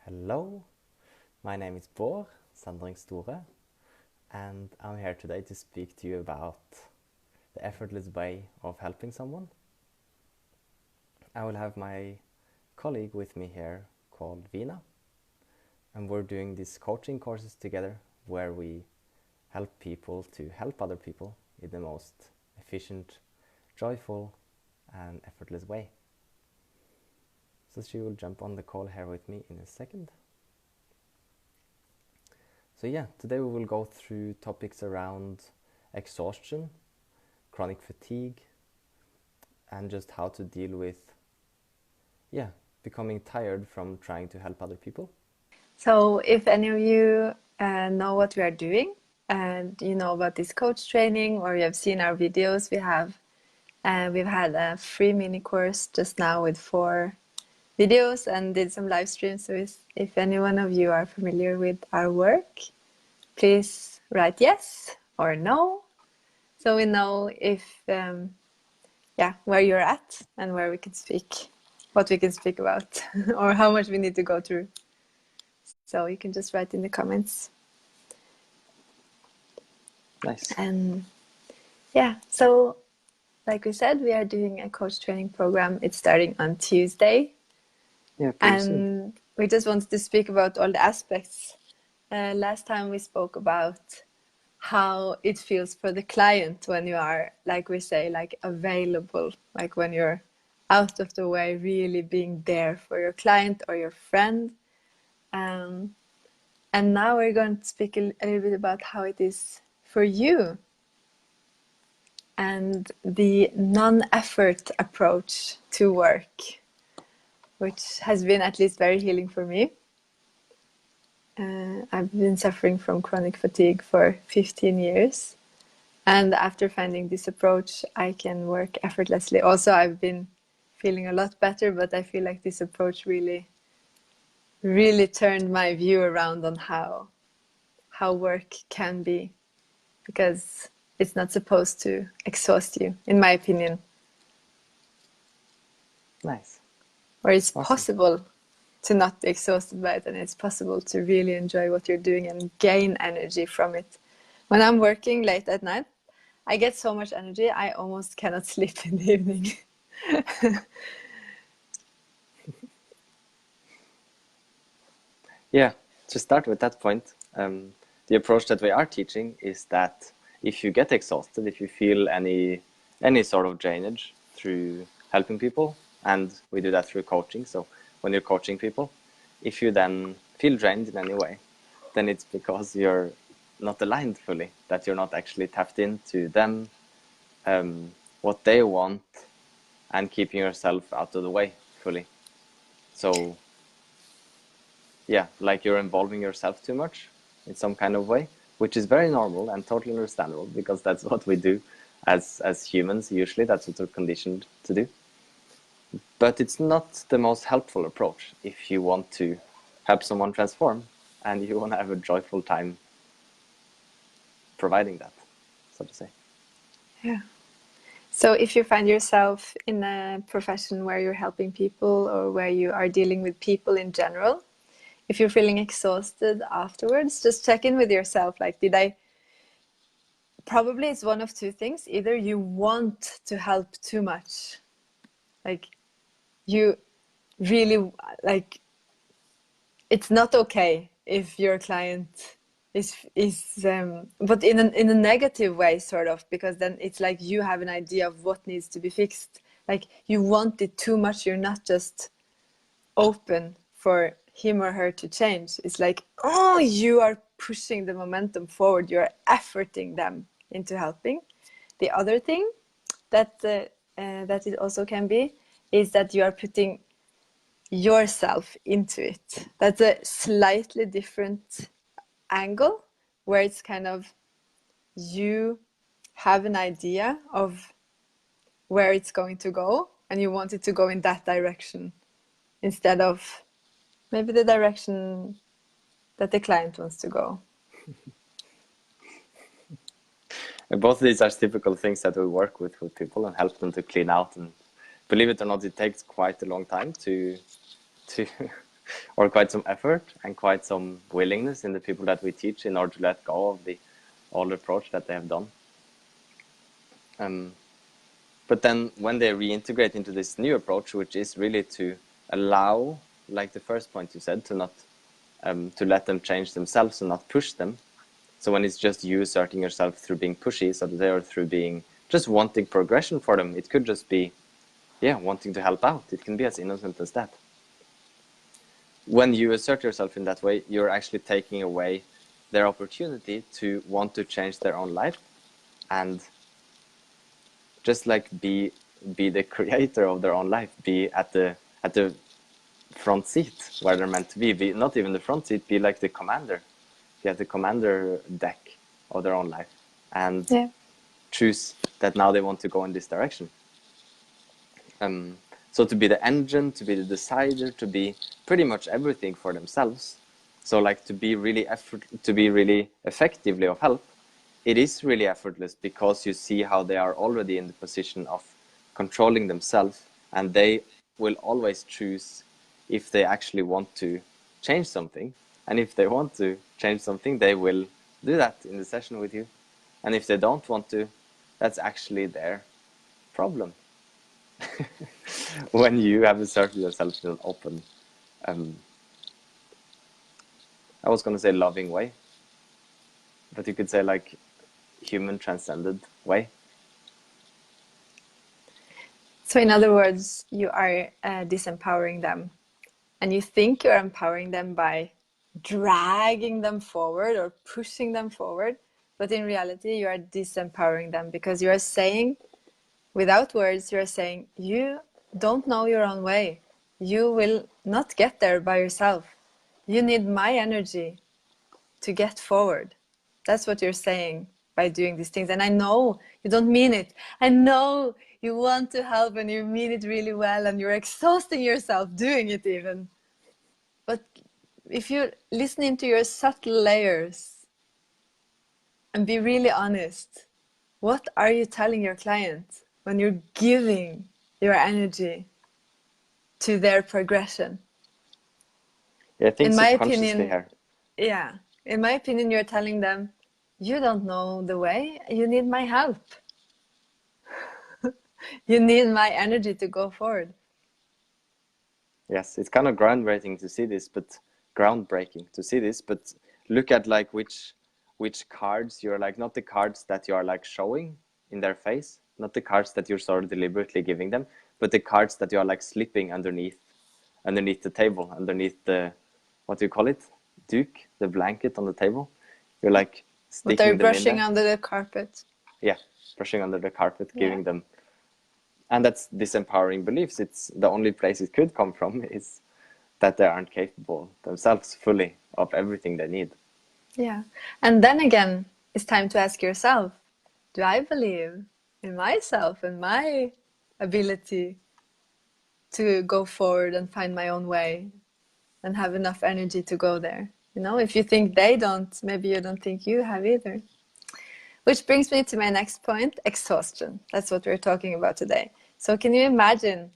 Hello, my name is Bård Sandring-Store, and I'm here today to speak to you about the effortless way of helping someone. I will have my colleague with me here called Vina, and we're doing these coaching courses together where we help people to help other people in the most efficient, joyful, and effortless way. So she will jump on the call here with me in a second. So yeah, today we will go through topics around exhaustion, chronic fatigue, and just how to deal with, becoming tired from trying to help other people. So if any of you know what we are doing and you know about this coach training or you have seen our videos, we've had a free mini course just now with 4 videos and did some live streams. So if any one of you are familiar with our work, please write yes or no, so we know if where you're at and where we can speak, what we can speak about, or how much we need to go through. So you can just write in the comments. Nice. And so like we said, we are doing a coach training program. It's starting on Tuesday. Yeah, and soon. We just wanted to speak about all the aspects. Last time we spoke about how it feels for the client when you are, like we say, like available, like when you're out of the way, really being there for your client or your friend. And now we're going to speak a little bit about how it is for you and the non-effort approach to work, which has been at least very healing for me. I've been suffering from chronic fatigue for 15 years. And after finding this approach, I can work effortlessly. Also, I've been feeling a lot better, but I feel like this approach really turned my view around on how work can be, because it's not supposed to exhaust you, in my opinion. Nice. Or it's Awesome. possible to not be exhausted by it, and it's possible to really enjoy what you're doing and gain energy from it. When I'm working late at night, I get so much energy, I almost cannot sleep in the evening. Yeah, to start with that point, the approach that we are teaching is that if you get exhausted, if you feel any sort of drainage through helping people, and we do that through coaching, so when you're coaching people, if you then feel drained in any way, then it's because you're not aligned fully, that you're not actually tapped into them, what they want, and keeping yourself out of the way fully. So yeah, like you're involving yourself too much in some kind of way, which is very normal and totally understandable, because that's what we do as humans. Usually that's what we're conditioned to do. But it's not the most helpful approach if you want to help someone transform and you want to have a joyful time providing that, so to say. Yeah. So if you find yourself in a profession where you're helping people or where you are dealing with people in general, if you're feeling exhausted afterwards, just check in with yourself. Like, probably it's one of 2 things. Either you want to help too much, like you really, like, it's not okay if your client is but in a negative way, sort of, because then it's like you have an idea of what needs to be fixed. Like, you want it too much. You're not just open for him or her to change. It's like, oh, you are pushing the momentum forward. You're efforting them into helping. The other thing that it also can be is that you are putting yourself into it. That's a slightly different angle, where it's kind of, you have an idea of where it's going to go and you want it to go in that direction, instead of maybe the direction that the client wants to go. And both of these are typical things that we work with people and help them to clean out. And believe it or not, it takes quite a long time to or quite some effort and quite some willingness in the people that we teach in order to let go of the old approach that they have done. But then when they reintegrate into this new approach, which is really to allow, like the first point you said, to not to let them change themselves and not push them. So when it's just you asserting yourself through being pushy, so that they are through being just wanting progression for them, it could just be, yeah, wanting to help out. It can be as innocent as that. When you assert yourself in that way, you're actually taking away their opportunity to want to change their own life and just like be the creator of their own life, be at the front seat where they're meant to be not even the front seat, be like the commander, be at the commander deck of their own life and choose that now they want to go in this direction. So to be the engine, to be the decider, to be pretty much everything for themselves. So like to be really effectively of help, it is really effortless because you see how they are already in the position of controlling themselves, and they will always choose if they actually want to change something. And if they want to change something, they will do that in the session with you. And if they don't want to, that's actually their problem. When you have asserted yourself in an open, I was going to say loving way, but you could say like human transcended way. So in other words, you are disempowering them, and you think you're empowering them by dragging them forward or pushing them forward, but in reality you are disempowering them because you are saying, without words, you are saying, you don't know your own way. You will not get there by yourself. You need my energy to get forward. That's what you're saying by doing these things. And I know you don't mean it. I know you want to help and you mean it really well and you're exhausting yourself doing it even. But if you listen into your subtle layers and be really honest, what are you telling your client when you're giving your energy to their progression? Yeah, I think In my subconsciously opinion, here. yeah, in my opinion, you're telling them, you don't know the way, you need my help. You need my energy to go forward. Yes, it's kind of groundbreaking to see this, but look at like which cards you're like, not the cards that you are like showing in their face, not the cards that you're sort of deliberately giving them, but the cards that you are like slipping underneath the table, underneath the, what do you call it? Duke, the blanket on the table. You're like But they're sticking them in brushing there. under the carpet. Yeah, brushing under the carpet, Yeah. giving them. And that's disempowering beliefs. It's the only place it could come from is that they aren't capable themselves fully of everything they need. Yeah. And then again, it's time to ask yourself, do I believe in myself and my ability to go forward and find my own way and have enough energy to go there? You know, if you think they don't, maybe you don't think you have either. Which brings me to my next point, exhaustion. That's what we're talking about today. So can you imagine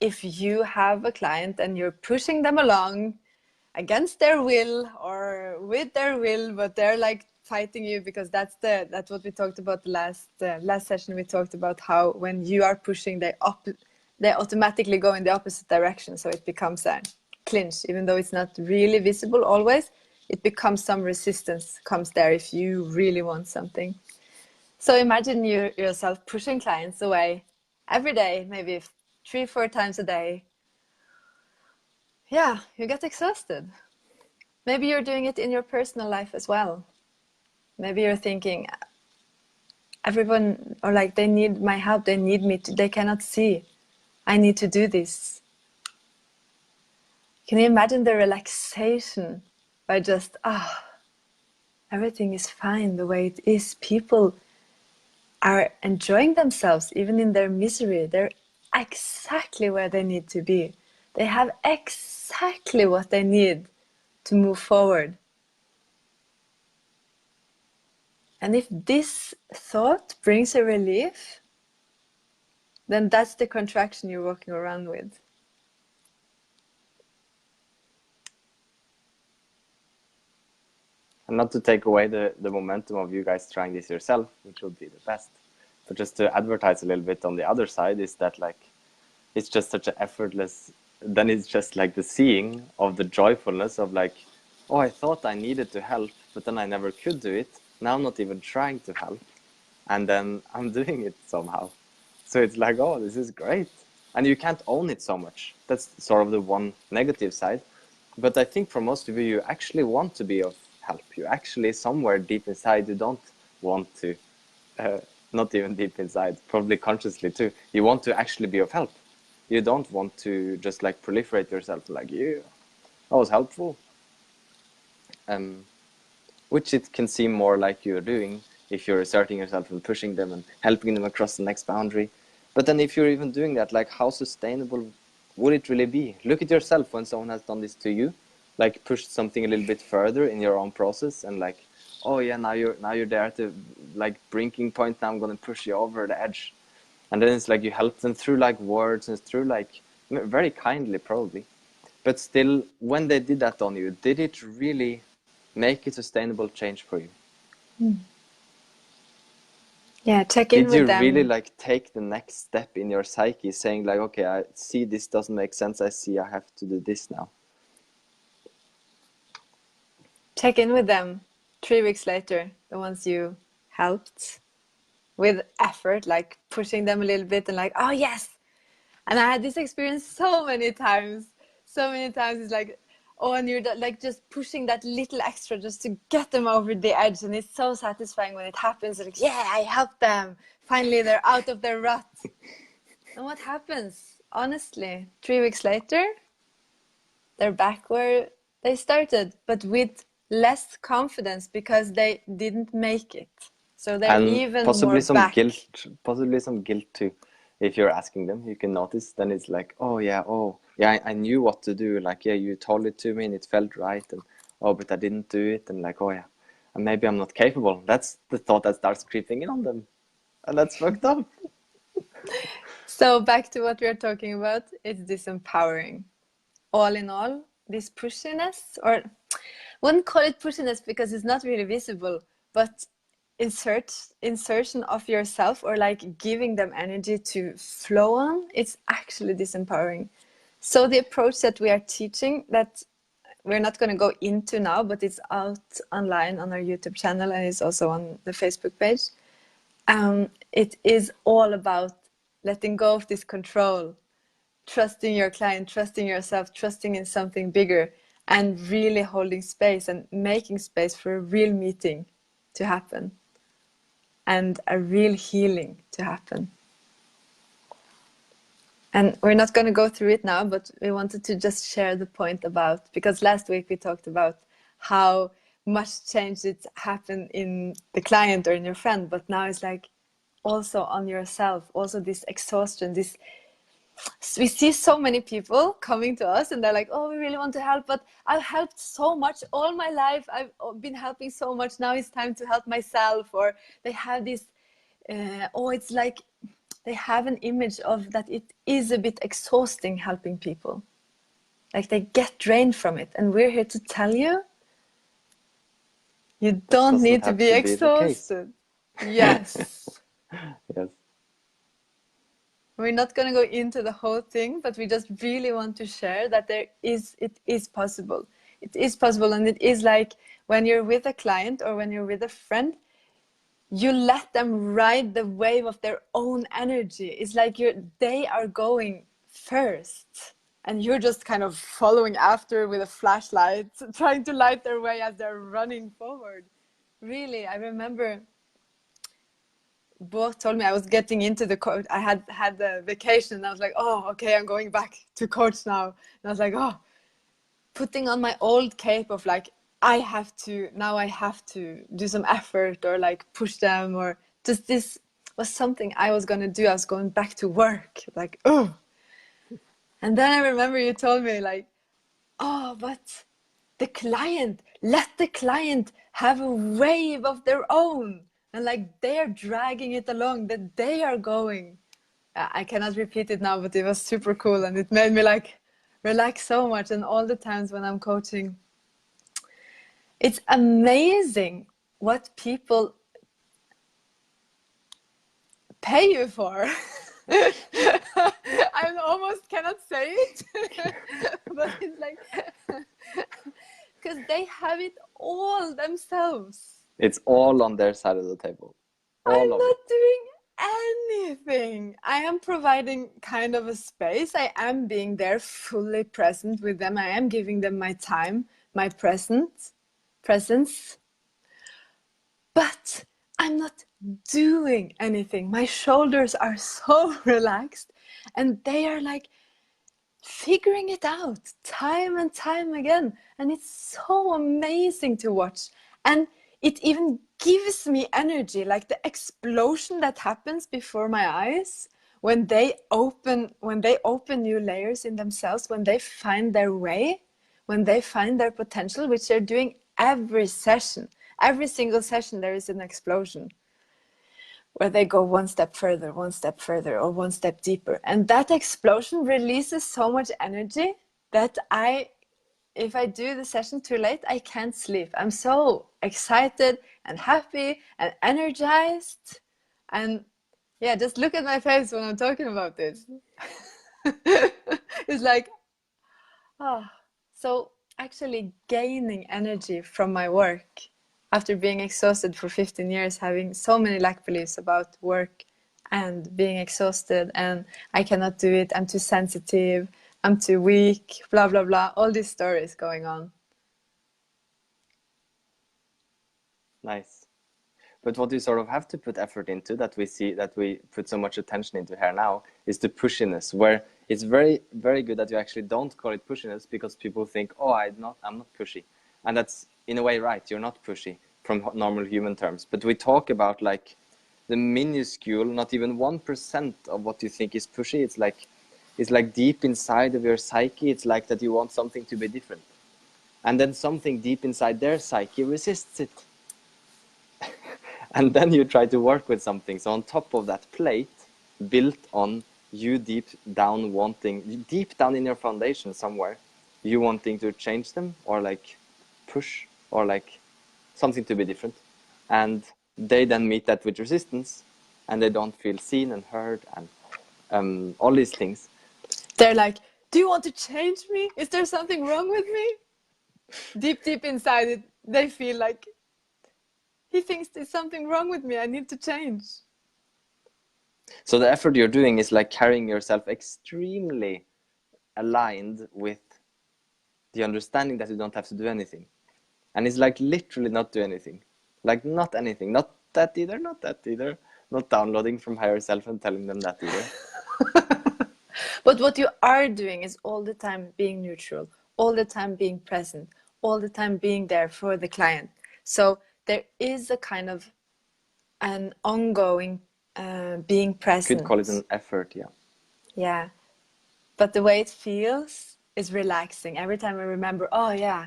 if you have a client and you're pushing them along against their will or with their will, but they're like fighting you because that's what we talked about the last session. We talked about how when you are pushing, they automatically go in the opposite direction. So it becomes a clinch, even though it's not really visible always. It becomes some resistance comes there if you really want something. So imagine yourself pushing clients away every day, maybe 3-4 times a day. Yeah, you get exhausted. Maybe you're doing it in your personal life as well. Maybe you're thinking, everyone, or like, they need my help, they need me, they cannot see. I need to do this. Can you imagine the relaxation by just, everything is fine the way it is. People are enjoying themselves even in their misery. They're exactly where they need to be. They have exactly what they need to move forward. And if this thought brings a relief, then that's the contraction you're walking around with. And not to take away the momentum of you guys trying this yourself, which would be the best. But just to advertise a little bit on the other side is that like, it's just such an effortless, then it's just like the seeing of the joyfulness of like, oh, I thought I needed to help, but then I never could do it. Now I'm not even trying to help. And then I'm doing it somehow. So it's like, oh, this is great. And you can't own it so much. That's sort of the one negative side. But I think for most of you, you actually want to be of help. You actually, somewhere deep inside, you don't want to, not even deep inside, probably consciously too, you want to actually be of help. You don't want to just like proliferate yourself like, yeah, I was helpful. Which it can seem more like you're doing if you're asserting yourself and pushing them and helping them across the next boundary. But then if you're even doing that, like how sustainable would it really be? Look at yourself when someone has done this to you, like pushed something a little bit further in your own process and like, oh yeah, now you're there at the like breaking point, now I'm gonna push you over the edge. And then it's like you help them through like words and through like very kindly probably. But still, when they did that on you, did it really make a sustainable change for you? Yeah, check in Did with you really them. like take the next step in your psyche saying like, okay, I see this doesn't make sense, I see I have to do this now? Check in with them 3 weeks later, the ones you helped with effort, like pushing them a little bit and like, oh yes. And I had this experience so many times. So many times it's like, oh, and you're like just pushing that little extra just to get them over the edge. And it's so satisfying when it happens. Like, yeah, I helped them. Finally, they're out of their rut. And what happens? Honestly, 3 weeks later, they're back where they started, but with less confidence because they didn't make it. So they're And even more possibly some back. guilt too. If you're asking them, you can notice then it's like, oh yeah, I knew what to do. Like, yeah, you told it to me and it felt right. And oh, but I didn't do it. And like, oh yeah, and maybe I'm not capable. That's the thought that starts creeping in on them. And that's fucked up. So back to what we are talking about, it's disempowering. All in all, this pushiness, or wouldn't call it pushiness because it's not really visible, but insertion of yourself or like giving them energy to flow on, it's actually disempowering. So the approach that we are teaching, that we're not going to go into now, but it's out online on our YouTube channel and it's also on the Facebook page. It is all about letting go of this control, trusting your client, trusting yourself, trusting in something bigger, and really holding space and making space for a real meeting to happen and a real healing to happen. And we're not going to go through it now, but we wanted to just share the point about, because last week we talked about how much change it's happened in the client or in your friend, but now it's like also on yourself, also this exhaustion, this, we see so many people coming to us and they're like, oh, we really want to help, but I've helped so much all my life, I've been helping so much, now it's time to help myself. Or they have this it's like they have an image of that it is a bit exhausting helping people, like they get drained from it. And we're here to tell you, you don't Doesn't need to have be to be the case. exhausted. Yes. Yes. We're not going to go into the whole thing, but we just really want to share that it is possible. It is possible. And it is like when you're with a client or when you're with a friend, you let them ride the wave of their own energy. It's like they are going first and you're just kind of following after with a flashlight, trying to light their way as they're running forward. Really, I remember both told me I was getting into the coach. I had the vacation and I was like, oh, okay, I'm going back to coach now. And I was like, oh, putting on my old cape of like, I have to do some effort or like push them, or just this was something I was going to do. I was going back to work, like, oh. And then I remember you told me like, oh, but let the client have a wave of their own. And like they are dragging it along, that they are going. I cannot repeat it now, but it was super cool. And it made me like relax so much. And all the times when I'm coaching, It's amazing what people pay you for. I almost cannot say it, but it's like, because they have it all themselves. It's all on their side of the table. I'm All of not it. doing anything. I am providing kind of a space. I am being there fully present with them. I am giving them my time, my presence. But I'm not doing anything. My shoulders are so relaxed and they are like figuring it out time and time again. And it's so amazing to watch. And it even gives me energy, like the explosion that happens before my eyes when they open new layers in themselves, when they find their way, when they find their potential, which they're doing every session. Every single session there is an explosion where they go one step further, or one step deeper. And that explosion releases so much energy that if I do the session too late, I can't sleep. I'm so excited and happy and energized. And yeah, just look at my face when I'm talking about this. It's like, oh, so actually gaining energy from my work after being exhausted for 15 years, having so many lack beliefs about work and being exhausted and I cannot do it, I'm too sensitive, I'm too weak, blah, blah, blah, all these stories going on. Nice. But what we sort of have to put effort into, that we see, that we put so much attention into here now, is the pushiness, where it's very, very good that you actually don't call it pushiness, because people think, oh, I'm not pushy. And that's in a way right, you're not pushy from normal human terms. But we talk about like the minuscule, not even 1% of what you think is pushy. It's like deep inside of your psyche, it's like that you want something to be different. And then something deep inside their psyche resists it. And then you try to work with something. So on top of that plate, built on you deep down in your foundation somewhere, you wanting to change them or like push or like something to be different. And they then meet that with resistance and they don't feel seen and heard and all these things. They're like, do you want to change me? Is there something wrong with me? Deep inside it, they feel like, he thinks there's something wrong with me, I need to change. So the effort you're doing is like carrying yourself extremely aligned with the understanding that you don't have to do anything. And it's like literally not do anything. Like not anything. Not that either, not that either. Not downloading from higher self and telling them that either. But what you are doing is all the time being neutral, all the time being present, all the time being there for the client. So there is a kind of an ongoing being present. Could call it an effort, yeah. Yeah. But the way it feels is relaxing. Every time I remember, oh yeah,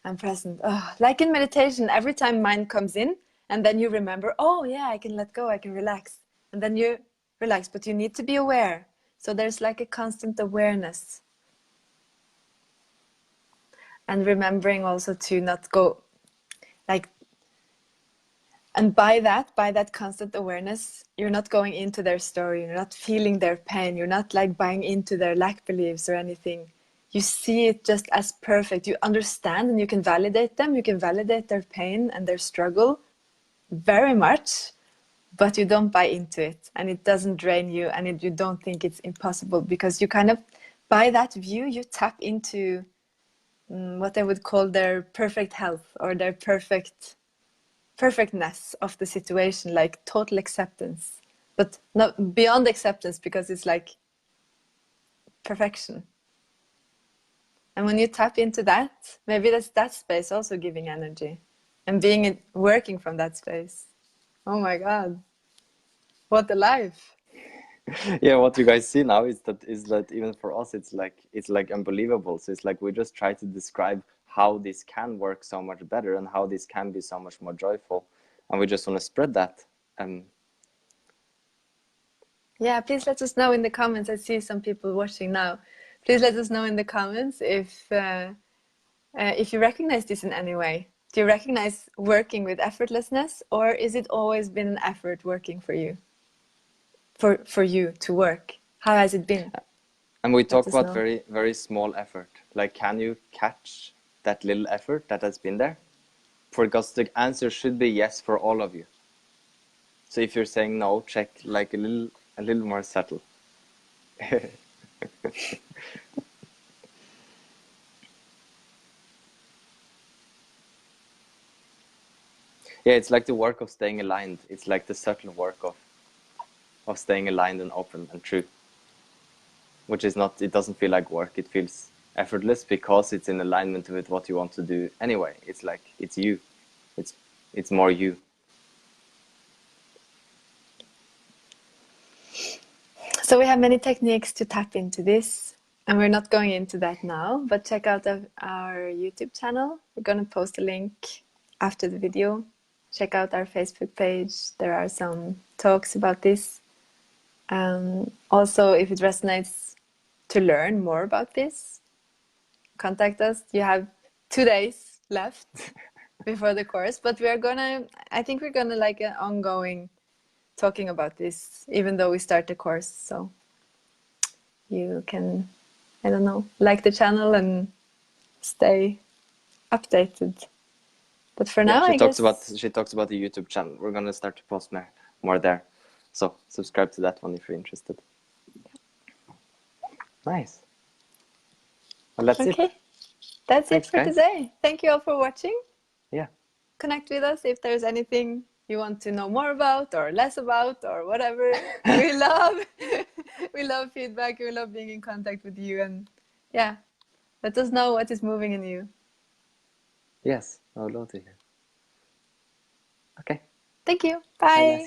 I'm present. Oh, like in meditation, every time mind comes in and then you remember, oh yeah, I can let go, I can relax. And then you relax, but you need to be aware. So there's like a constant awareness. And remembering also to not go like, and by that constant awareness, you're not going into their story, you're not feeling their pain, you're not like buying into their lack beliefs or anything. You see it just as perfect. You understand and you can validate them, you can validate their pain and their struggle very much, but you don't buy into it and it doesn't drain you and you don't think it's impossible, because you kind of, by that view, you tap into what I would call their perfect health or their perfectness of the situation, like total acceptance, but not beyond acceptance, because it's like perfection. And when you tap into that, maybe that's that space also giving energy and working from that space. Oh my God, what a life. Yeah, what you guys see now is that even for us it's like unbelievable. So it's like we just try to describe how this can work so much better and how this can be so much more joyful, and we just want to spread that. Yeah, please let us know in the comments. I see some people watching now. Please let us know in the comments if you recognize this in any way. do you recognize working with effortlessness, or is it always been an effort working for you? For you to work? How has it been? And we talk us about know. very, very small effort. Like, can you catch that little effort that has been there? Because the answer should be yes for all of you. So if you're saying no, check like a little more subtle. Yeah, it's like the work of staying aligned. It's like the subtle work of staying aligned and open and true. Which is not, it doesn't feel like work. It feels effortless because it's in alignment with what you want to do anyway. It's like, it's you. It's more you. So we have many techniques to tap into this, and we're not going into that now, but check out our YouTube channel. We're going to post a link after the video. Check out our Facebook page. There are some talks about this. Also, if it resonates to learn more about this, contact us. You have 2 days left before the course, but I think we're gonna like an ongoing talking about this, even though we start the course. So you can, I don't know, like the channel and stay updated. But for now, she talks about the YouTube channel. We're gonna start to post more there. So subscribe to that one if you're interested. Nice. Well, that's it. That's Thanks, it for guys. today. Thank you all for watching. Yeah. Connect with us if there's anything you want to know more about or less about or whatever. We love feedback. We love being in contact with you, and yeah, let us know what is moving in you. Yes, I would love to hear. Okay. Thank you. Bye, Bye. guys.